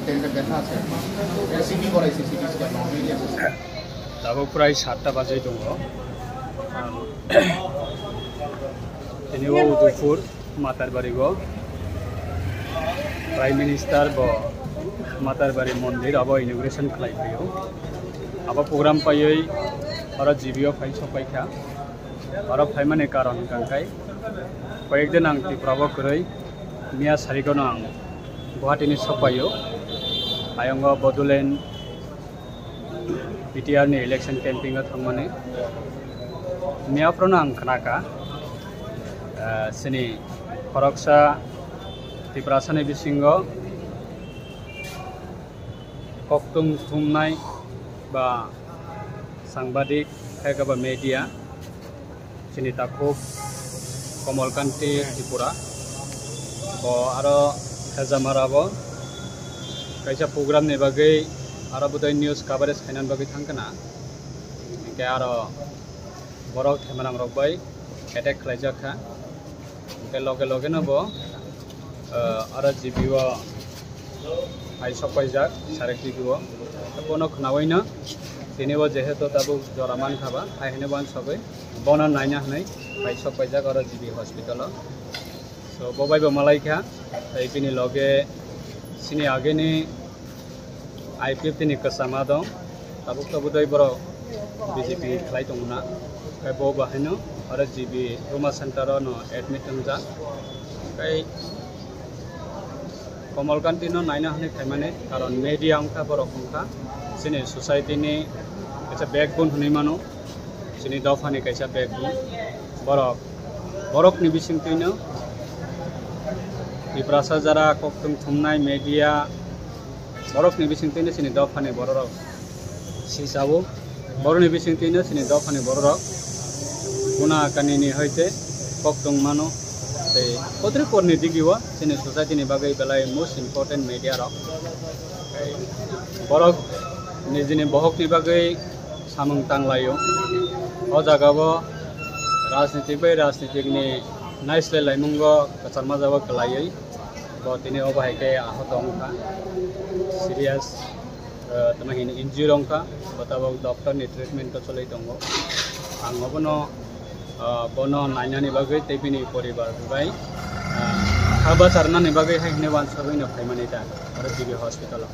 tender দেখা আছে city করাইছে সিটি স্ক্যান নর্মালি আছে দাবো প্রায় 7টা বাজে দङ दिनै उदयपुर मातारबारिगो प्राइम मिनिस्टार बो मातारबारि मंदिर अब इनोग्रेशन खालायफैयो अब प्रोग्राम पायै और जीबीओ फाइ सफायखा और फाइमाने कारण गांखाय कयेकदिन आं त्रिपुराबो गरै मिया सारिगनो आं गुवाहाटीनि सफायो आयंगो बडलेण्ड बीटीआर नि इलेक्शन कैंपिंग थांमाने मियाफ्रावनो आं खोनाका सिनि खरकसा त्रिपुरासानि बिसिंगो कक्तुं थुमनाय बा सांबादिक खायगाबा मीडिया सिनि ताखुब कमलकांति त्रिपुरा बो आरो हेजामाराबो कैसा प्रोग्राम नि बागै आरो बुदै न्यूज कवरेज खायनान बागै थांकना के आरो बरक थेमानाम रबाय एटेक खालायजाखा के लगे लगे नबो आरो जीबीओ फाइ सफायजाक सारेक्टिगो कोनो खनावैनो दिनैबो जेहेतु दाबो जरामान खाबा फायहैनो बान सबै बन नायना हनै फाइ सफायजाक आरो जीबी हस्पिटाल सो बबायबो मालायखा बिनि लगे सिनि आगेनि आईपीएफ नि कसामा दं दाबो बुदै बर बीजेपी खालाय दंना काय बो बाहायनो आरो जीबी ट्रमा सेंटर न एडमिट जा काय कमलकांति न नायना हनै थायमाने कारण मीडिया अंका बर अंका सिनि सोसाइटी नि कैसा बैकबोन हनै मानो सिनि दफानि कैसा बैकबोन बरक नि बिसिंतैनो त्रिपुरासा जारा कक्तुं थुमनाय मीडिया बरक नि बिसिंतैनो सिनि दफानि बररक सिसाबो बरनि बिसिंतैनो सिनि दफानि बररक गुना कानिनि हयते कक्तुं मानो ते कद्रिपुरनि दिगिवा सिनि सोसाइटी नि बागै बेलाय मोस्ट इम्पोर्टेंट मीडिया रक बरक निजिनि बहकनि बागै सामुं तांलायो अ जागाबो राजनीतिकनि नाइसले लाइमुंगो कचारमा जाबो कलायै बो दिनै अबाहायके आहत अंका सीरियस तमाहिन इंजुरी अंका बताबो डॉक्टर नि ट्रीटमेंट तो चलै दंगो आंगबनो बनो नायनानि बागै तेबिनि परिवार बिबाय हाबा सारनानि बागै हायने वान सबैनो फायमानै दा आरो जीबी हस्पिटालाव